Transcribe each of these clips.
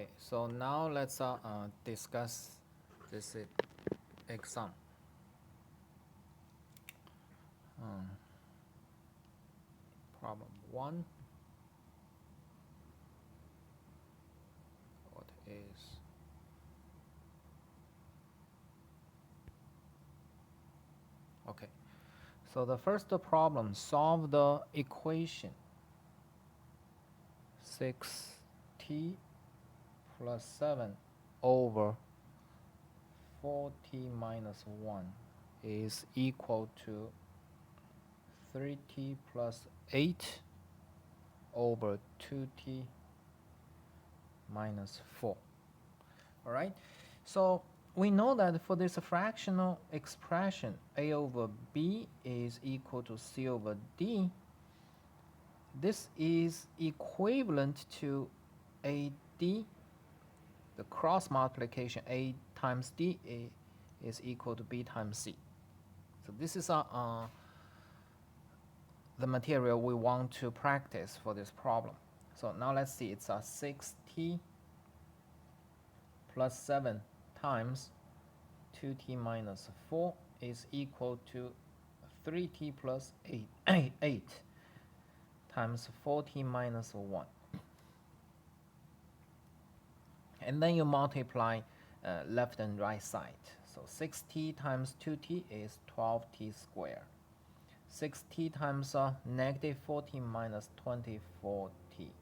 Okay, so now let's discuss this exam. Problem 1. What is okay? So the first problem, solve the equation 6t plus 7 over 4t minus 1 is equal to 3t plus 8 over 2t minus 4. All right, so we know that for this fractional expression, a over b is equal to c over d. This is equivalent to AD, the cross multiplication A times D is equal to B times C. So this is the material we want to practice for this problem. So now let's see, it's a 6t plus 7 times 2t minus 4 is equal to 3t plus 8 times 4t minus 1. And then you multiply left and right side. So 6t times 2t is 12t squared. 6t times negative 4t minus 24t.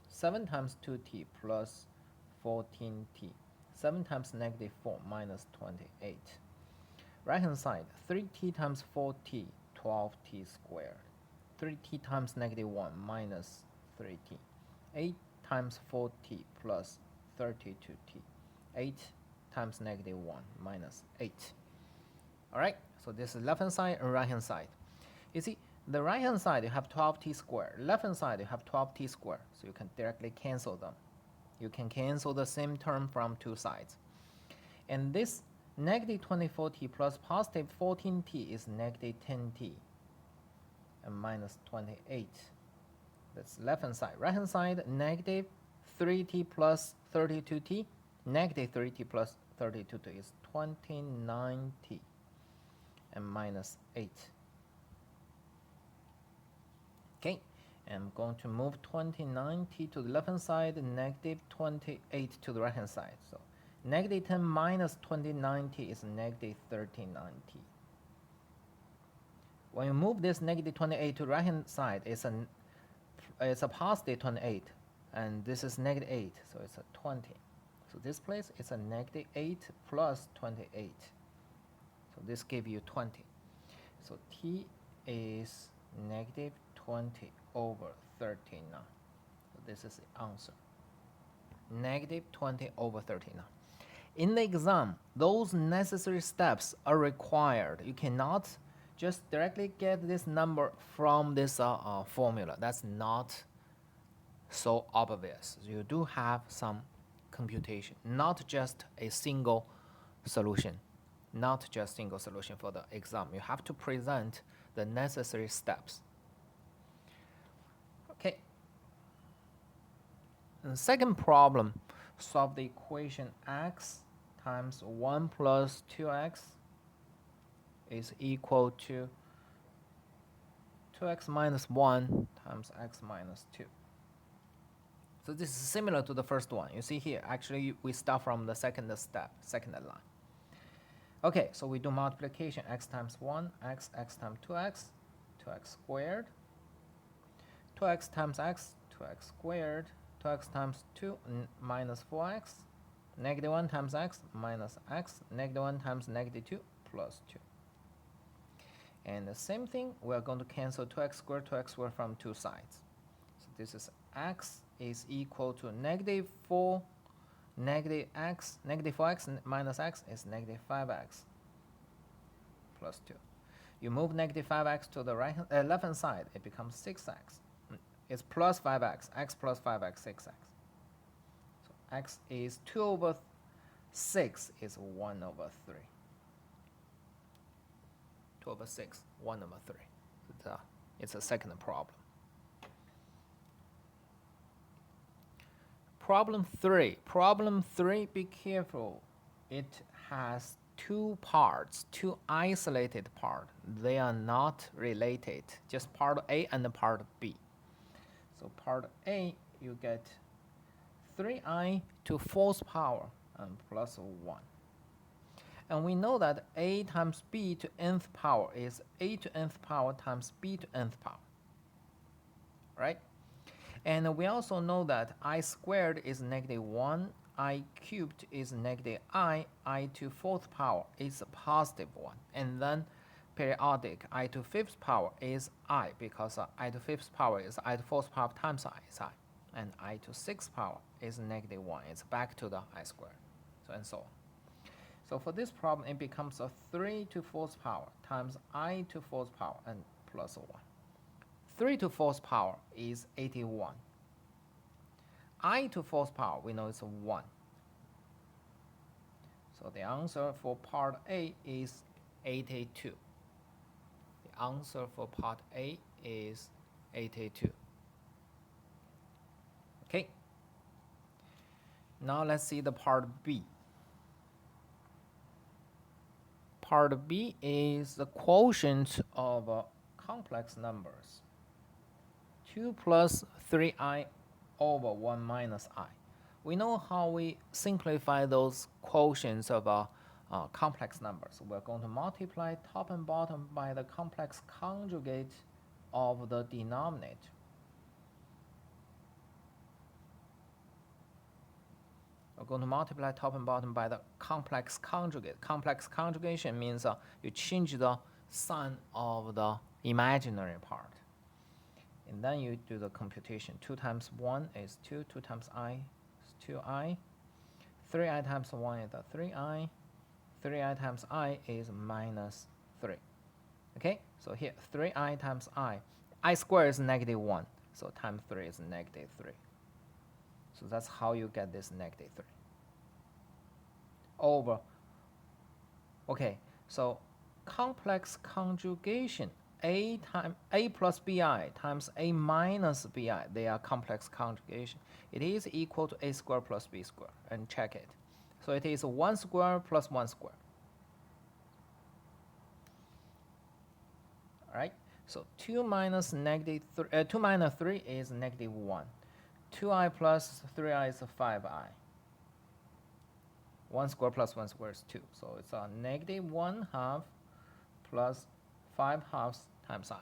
7 times 2t plus 14t. 7 times negative 4 minus 28. Right hand side, 3t times 4t, 12t squared. 3t times negative 1 minus 3t. 8 times 4t plus 32t. 8 times negative 1 minus 8. All right, so this is left hand side and right hand side. You see, the right hand side you have 12t squared. Left hand side you have 12t squared. So you can directly cancel them. You can cancel the same term from two sides. And this negative 24t plus positive 14t is negative 10t and minus 28. That's left hand side. Right hand side, negative 3t plus 32t. Negative 3t plus 32t is 29t and minus 8. Okay, I'm going to move 29t to the left hand side, negative 28 to the right hand side. So negative 10 minus 29t is negative 39t. When you move this negative 28 to the right hand side, it's a positive 28, and this is negative 8, so it's a 20. So this place is a negative 8 plus 28. So this gives you 20. So t is negative 20 over 39. So this is the answer. Negative 20 over 39. In the exam, those necessary steps are required. You cannot just directly get this number from this formula. That's not so obvious. You do have some computation, not just a single solution. Not just single solution for the exam. You have to present the necessary steps. Okay. And second problem, solve the equation x times 1 plus 2x is equal to 2x minus 1 times x minus 2. So this is similar to the first one. You see here, actually we start from the second step, second line. Okay, so we do multiplication, x times 1, x times 2x, 2x squared. 2x times x, 2x squared. 2x times 2, minus 4x. Negative 1 times x, minus x. Negative 1 times negative 2, plus 2. And the same thing, we're going to cancel 2x squared from two sides. So this is x is equal to negative 4, negative x, negative 4x minus x is negative 5x plus 2. You move negative 5x to the left hand side, it becomes 6x. It's plus 5x, x plus 5x, 6x. So x is 2 over 6 is 1 over 3. 2 over 6, 1 over 3. It's a second problem. Problem 3. Problem 3, be careful. It has two parts, two isolated parts. They are not related, just part A and part B. So part A, you get 3i to 4th power and plus 1. And we know that a times b to nth power is a to nth power times b to nth power, right? And we also know that I squared is -1, I cubed is -I to 4th power is a positive 1. And then periodic I to 5th power is I, because I to 5th power is I to 4th power times I is I. And I to 6th power is -1. It's back to the I squared, so and so on. So for this problem, it becomes a 3 to 4th power times I to 4th power and plus 1. 3 to 4th power is 81. I to 4th power, we know it's 1. So the answer for part A is 82. The answer for part A is 82. Okay. Now let's see the part B. Part B is the quotient of complex numbers. 2 plus 3i over 1 minus I. We know how we simplify those quotients of complex numbers. We're going to multiply top and bottom by the complex conjugate of the denominator. We're going to multiply top and bottom by the complex conjugate. Complex conjugation means you change the sign of the imaginary part. And then you do the computation. 2 times 1 is 2. 2 times I is 2i. 3i times 1 is 3i. 3i times I is minus 3. Okay, so here 3i times I squared is -1. So times 3 is -3. So that's how you get this -3 over. Okay, so complex conjugation, a plus bi times a minus bi, they are complex conjugation. It is equal to a squared plus b squared, and check it. So it is 1 squared plus 1 squared. All right, so 2 minus 3 is -1. 2i plus 3i is 5i. 1 squared plus 1 squared is 2. So it's a -1/2 plus 5/2 times I.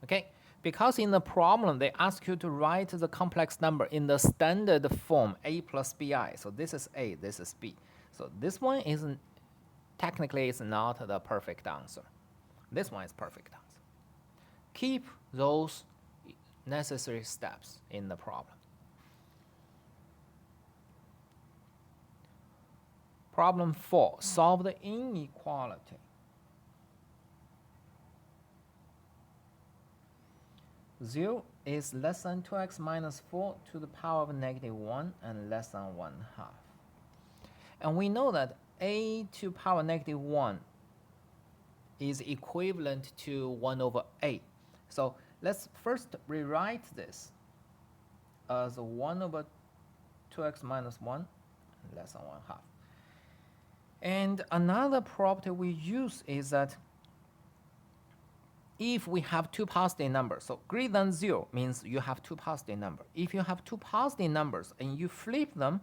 Okay, because in the problem they ask you to write the complex number in the standard form a plus bi. So this is a, this is b. So this one isn't, technically it's not the perfect answer. This one is perfect answer. Keep those necessary steps in the problem. Problem 4, solve the inequality. 0 is less than 2x minus 4 to the power of -1 and less than 1/2. And we know that a to power -1 is equivalent to 1 over a. So let's first rewrite this as 1 over 2x minus 1 and less than 1/2. And another property we use is that if we have two positive numbers, so greater than 0 means you have two positive numbers. If you have two positive numbers and you flip them,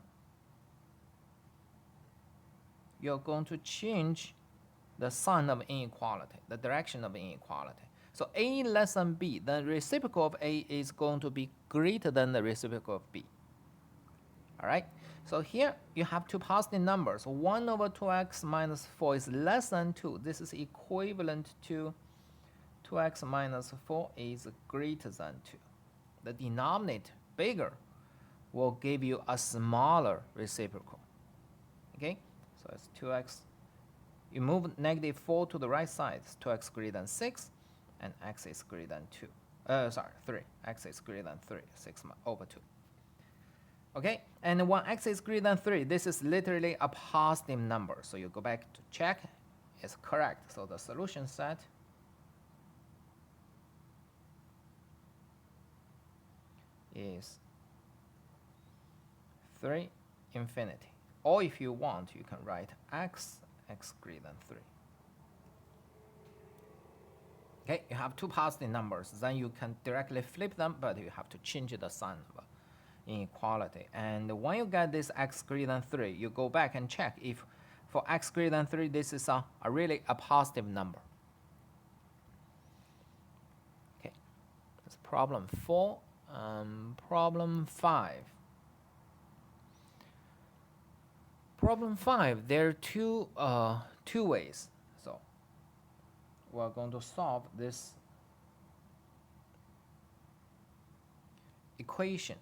you're going to change the sign of inequality, the direction of inequality. So a less than b, the reciprocal of a is going to be greater than the reciprocal of b. All right? So here you have two positive numbers. 1 over 2x minus 4 is less than 2. This is equivalent to 2x minus 4 is greater than 2. The denominator, bigger, will give you a smaller reciprocal. Okay? So it's 2x. You move -4 to the right side. It's 2x greater than 6, and x is greater than 2. 3. X is greater than 3. 6 over 2. Okay, and when x is greater than 3, this is literally a positive number. So you go back to check, it's correct. So the solution set is 3, infinity. Or if you want, you can write x greater than 3. Okay, you have two positive numbers, then you can directly flip them, but you have to change the sign of inequality. And when you get this x greater than 3, you go back and check if for x greater than 3, this is really a positive number. Okay, that's problem 4. Problem 5. Problem 5, there are two ways. So we're going to solve this equation.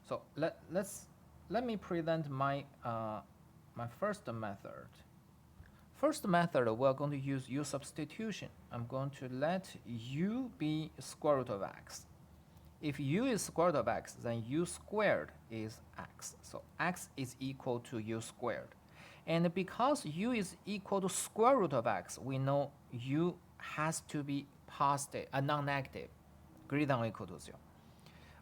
So let me present my my first method. First method, we're going to use u substitution. I'm going to let u be square root of x. If u is square root of x, then u squared is x. So x is equal to u squared. And because u is equal to square root of x, we know u has to be positive, non-negative, greater than or equal to 0.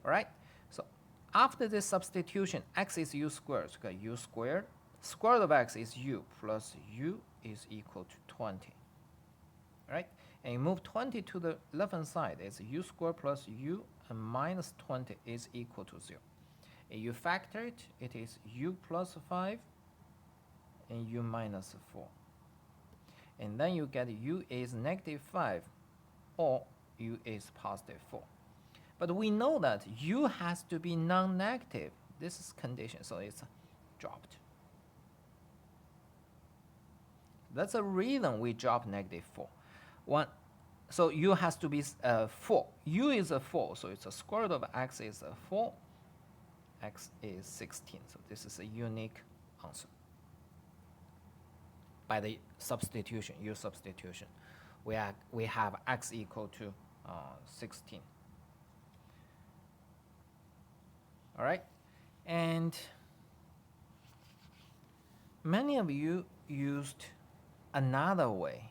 All right? So after this substitution, x is u squared, so we got u squared. Square root of x is u plus u is equal to 20. All right? And you move 20 to the left-hand side, it's u squared plus u, and minus 20 is equal to 0. And you factor it, it is u plus 5 and u minus 4. And then you get u is negative 5 or u is positive 4. But we know that u has to be non-negative. This is condition, so it's dropped. That's the reason we drop negative 4. So u has to be 4. U is a 4, so it's a square root of x is a 4. X is 16, so this is a unique answer. By the substitution, u substitution, we have x equal to 16. All right, and many of you used another way.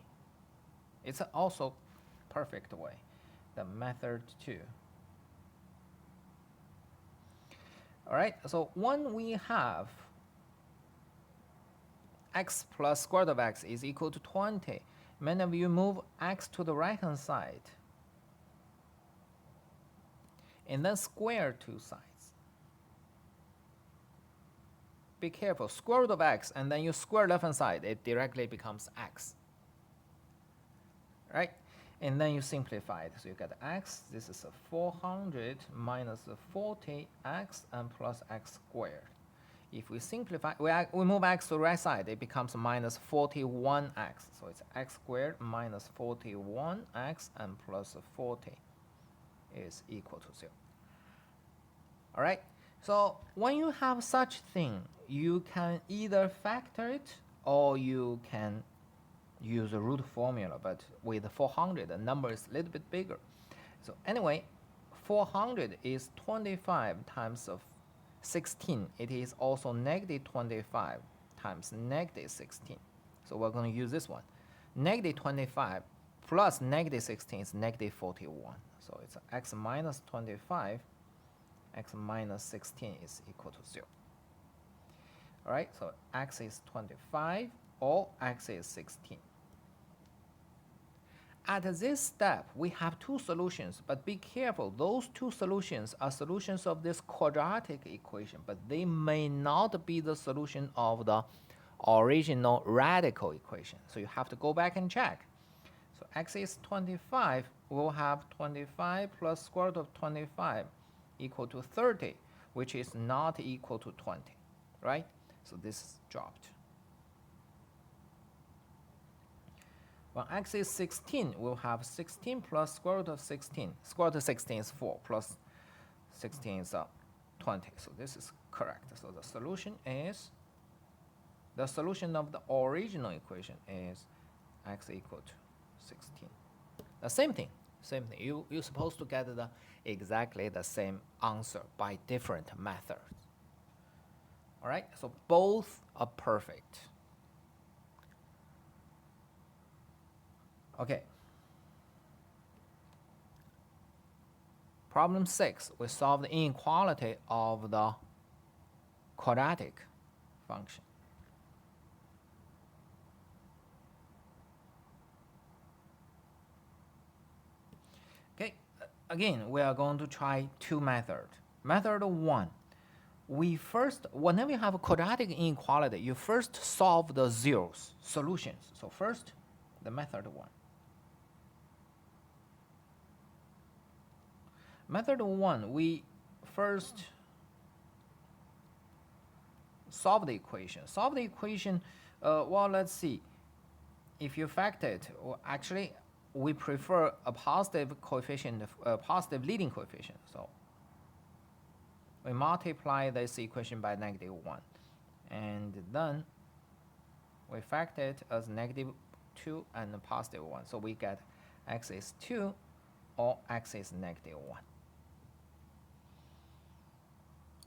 It's also perfect way, the method 2. All right, so when we have x plus square root of x is equal to 20, many of you move x to the right-hand side and then square two sides. Be careful, square root of x, and then you square left-hand side, it directly becomes x. Right? And then you simplify it. So you get x, this is a 400 minus 40x and plus x squared. If we simplify, we move x to the right side, it becomes minus 41x. So it's x squared minus 41x and plus 40 is equal to 0. All right? So when you have such thing, you can either factor it or you can use a root formula, but with 400, the number is a little bit bigger. So anyway, 400 is 25 times of 16. It is also negative 25 times negative 16. So we're going to use this one. Negative 25 plus negative 16 is negative 41. So it's x minus 25, x minus 16 is equal to 0. All right, so x is 25 or x is 16. At this step, we have two solutions, but be careful, those two solutions are solutions of this quadratic equation, but they may not be the solution of the original radical equation. So you have to go back and check. So x is 25, we'll have 25 plus square root of 25 equal to 30, which is not equal to 20, right? So this is dropped. When x is 16, we'll have 16 plus square root of 16. Square root of 16 is 4, plus 16 is 20. So this is correct. So the solution of the original equation is x equal to 16. The same thing. You're supposed to get exactly the same answer by different methods. All right, so both are perfect. Okay. Problem 6, we solve the inequality of the quadratic function. Okay, again, we are going to try two methods. Method 1, whenever you have a quadratic inequality, you first solve the zeros, solutions. So first, the method 1. Method 1, we first solve the equation. Solve the equation, well, let's see. If you factor it, well, actually, we prefer a positive coefficient, a positive leading coefficient. So we multiply this equation by -1. And then we factor it as -2 and +1. So we get x is 2 or x is -1.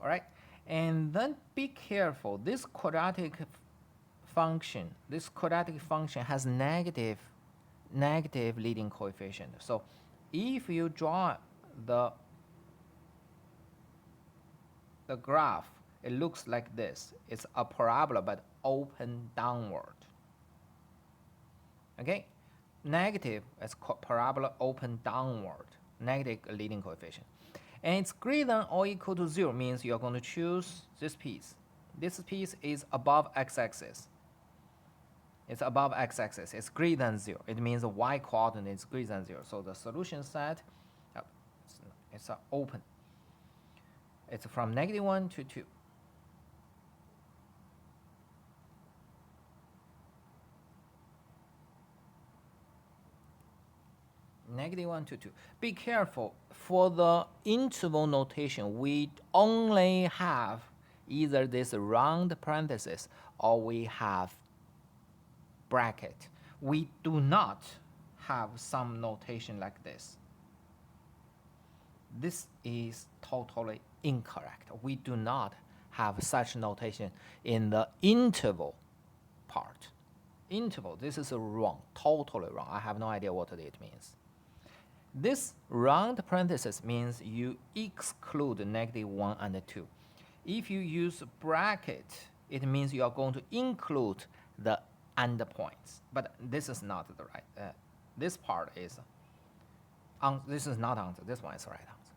All right, and then be careful. This quadratic function has negative leading coefficient. So if you draw the graph, it looks like this. It's a parabola but open downward. Okay, negative is parabola open downward, negative leading coefficient. And it's greater than or equal to 0 means you're going to choose this piece. This piece is above x-axis. It's above x-axis. It's greater than 0. It means the y-coordinate is greater than 0. So the solution set, it's open. It's from -1 to 2. -1 to 2. Be careful. For the interval notation, we only have either this round parenthesis or we have bracket. We do not have some notation like this. This is totally incorrect. We do not have such notation in the interval part. Interval, this is wrong, totally wrong. I have no idea what it means. This round parenthesis means you exclude -1 and 2. If you use bracket, it means you are going to include the endpoints. But this is not the right. This part is. This is not answer. This one is the right answer.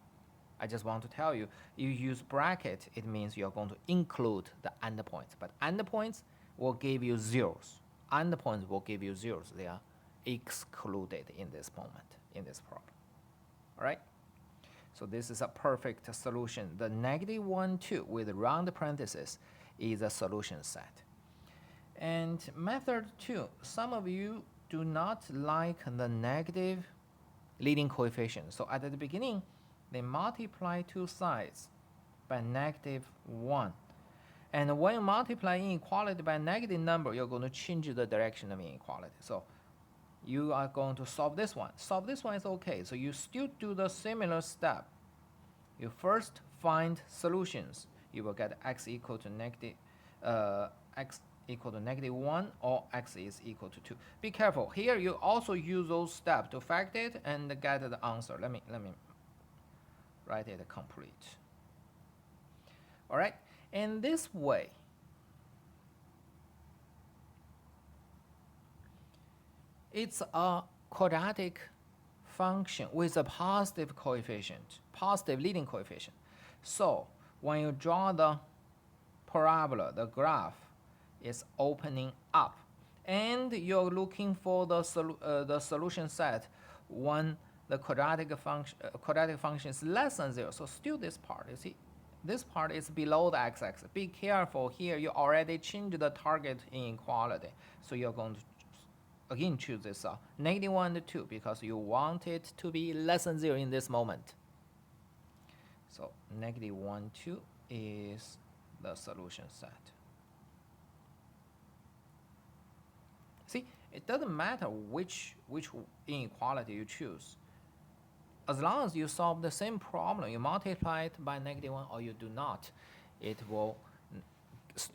I just want to tell you, you use bracket, it means you are going to include the endpoints. But endpoints will give you zeros. Endpoints will give you zeros. They are excluded in this moment, in this problem. All right? So this is a perfect solution. The -1, 2 with round parenthesis is a solution set. And method 2, some of you do not like the negative leading coefficient. So at the beginning, they multiply two sides by -1. And when you multiply inequality by a negative number, you're going to change the direction of inequality. So you are going to solve this one. Solve this one is okay. So you still do the similar step. You first find solutions. You will get x equal to -1 or x is equal to 2. Be careful. Here you also use those steps to factor it and get the answer. Let me write it complete. All right. In this way, it's a quadratic function with a positive coefficient, positive leading coefficient. So when you draw the parabola, the graph is opening up, and you're looking for the solution set when the quadratic function is less than 0. So still this part, you see, this part is below the x-axis. Be careful here. You already changed the target inequality, so you're going to again choose this -1 to 2 because you want it to be less than 0 in this moment. So -1, 2 is the solution set. See, it doesn't matter which inequality you choose. As long as you solve the same problem, you multiply it by -1 or you do not, it will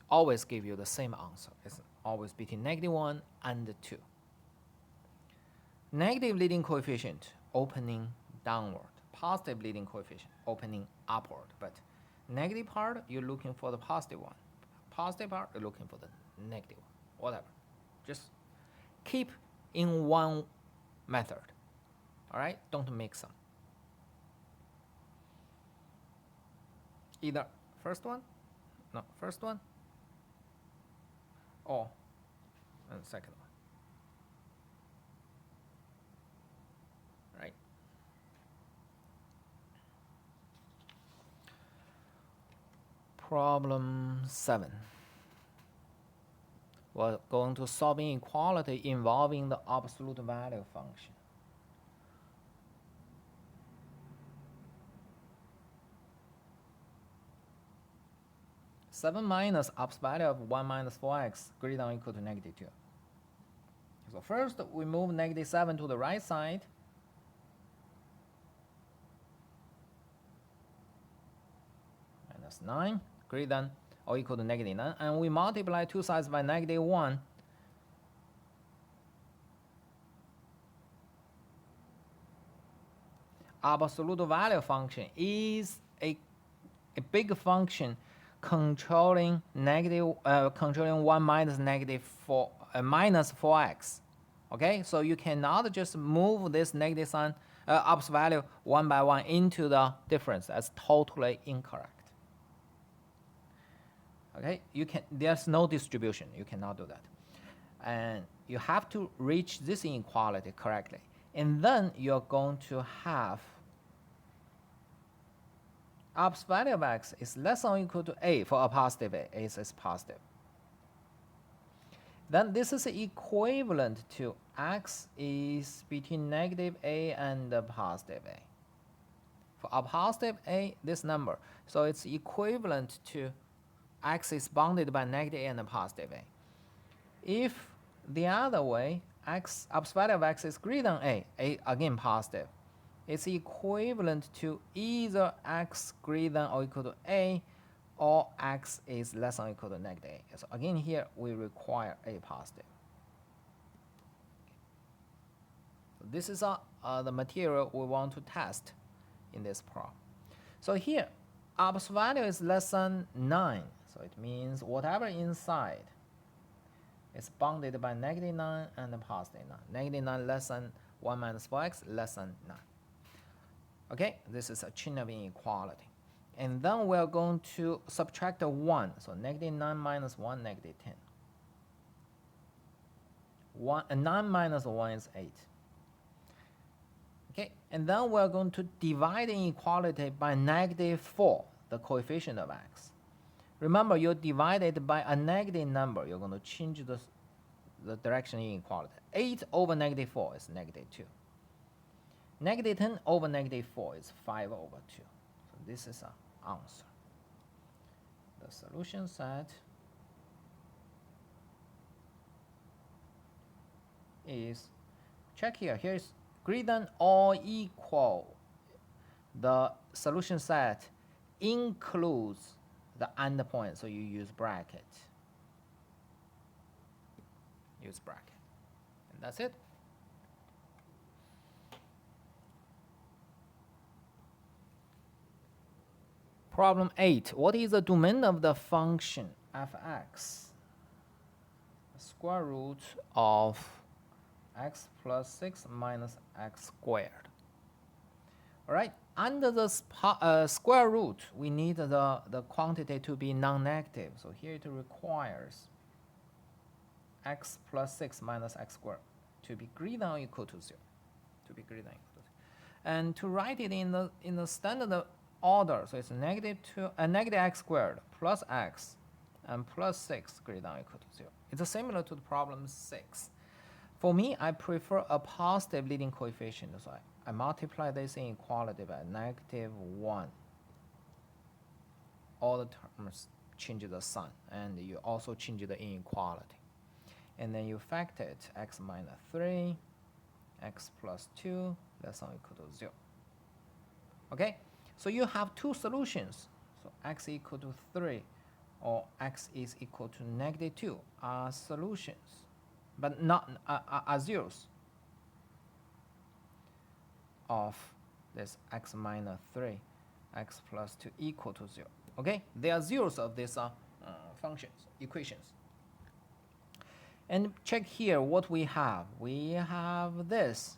always give you the same answer. It's always between -1 and 2. Negative leading coefficient opening downward. positive leading coefficient opening upward, but negative part, you're looking for the positive one. Positive part, you're looking for the negative one. Whatever. Just keep in one method. All right? Don't mix them. Either first one, or and second one. Right? Problem 7. We're going to solve inequality involving the absolute value function. Seven minus absolute value of 1 minus 4x greater than or equal to negative 2. So first we move negative 7 to the right side. Minus 9 greater than or equal to negative 9, and we multiply two sides by negative 1. Absolute value function is a big function controlling controlling 1 minus negative 4 minus 4x. Okay, so you cannot just move this negative sign absolute value one by one into the difference. That's totally incorrect. Okay, there's no distribution. You cannot do that, and you have to reach this inequality correctly, and then you're going to have absolute value of x is less than or equal to a for a positive a. A is positive. Then this is equivalent to x is between negative a and positive a. For a positive a, this number, so it's equivalent to x is bounded by negative a and a positive a. If the other way, absolute value of x is greater than a again positive, it's equivalent to either x greater than or equal to a, or x is less than or equal to negative a. So again here we require a positive. So this is the material we want to test in this problem. So here absolute value is less than 9. So it means whatever inside is bounded by negative 9 and positive 9. Negative 9 less than 1 minus 4x less than 9. Okay, this is a chain of inequality. And then we're going to subtract a 1. So negative 9 minus 1, negative 10. 9 minus 1 is 8. Okay, and then we're going to divide inequality by negative 4, the coefficient of x. Remember, you're divided by a negative number. You're going to change the direction inequality. 8 over negative 4 is negative 2. Negative 10 over negative 4 is 5 over 2. So this is our answer. The solution set is, check here, here's greater than or equal. The solution set includes the endpoint, so you use bracket. Use bracket. And that's it. Problem 8. What is the domain of the function f(x)? The square root of x plus 6 minus x squared. All right. Under the square root, we need the quantity to be non-negative. So here it requires x plus 6 minus x squared to be greater than or equal to 0. To be greater than or equal to 0. And to write it in the standard order, so it's negative x squared plus x and plus 6 greater than or equal to 0. It's similar to the problem 6. For me, I prefer a positive leading coefficient, so I multiply this inequality by negative 1. All the terms change the sign, and you also change the inequality. And then you factor it, x minus 3, x plus 2, less than or equal to 0. Okay, so you have two solutions. So x equal to 3 or x is equal to negative 2 are solutions, but not are zeros of this x minus 3, x plus 2 equal to 0. Okay, there are zeros of these functions, equations. And check here what we have. We have this.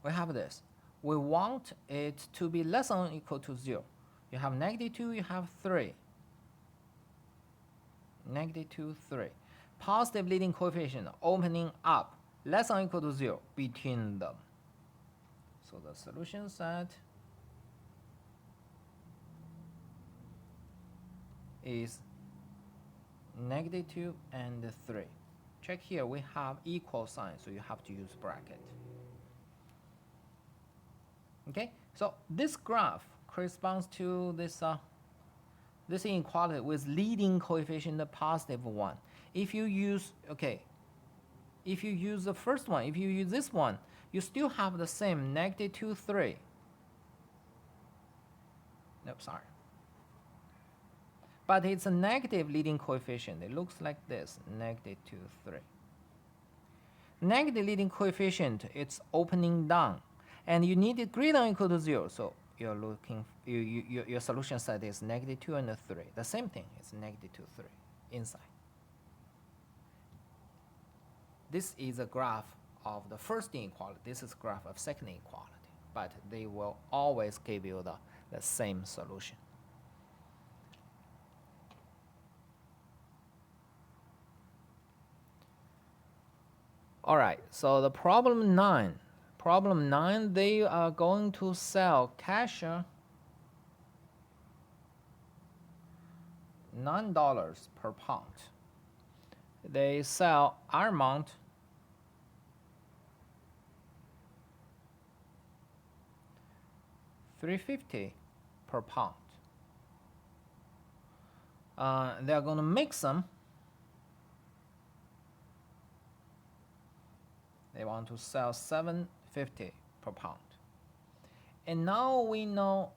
We want it to be less than or equal to 0. You have -2, you have 3. -2, 3. Positive leading coefficient opening up less than or equal to 0 between them. So the solution set is -2 and 3. Check here, we have equal sign, so you have to use bracket. Okay, so this graph corresponds to this this inequality with leading coefficient +1. If you use if you use the first one, if you use this one, you still have the same -2, 3. Nope, sorry. But it's a negative leading coefficient. It looks like this, -2, 3. Negative leading coefficient, it's opening down. And you need it greater than or equal to 0. So you're looking, your solution set is -2 and 3. The same thing, it's -2, 3 inside. This is a graph of the first inequality. This is a graph of second inequality. But they will always give you the same solution. All right, so the problem 9. Problem 9, they are going to sell cassia $9 per pound. They sell almond $3.50 per pound. They are going to mix them. They want to sell $7.50 per pound. And now we know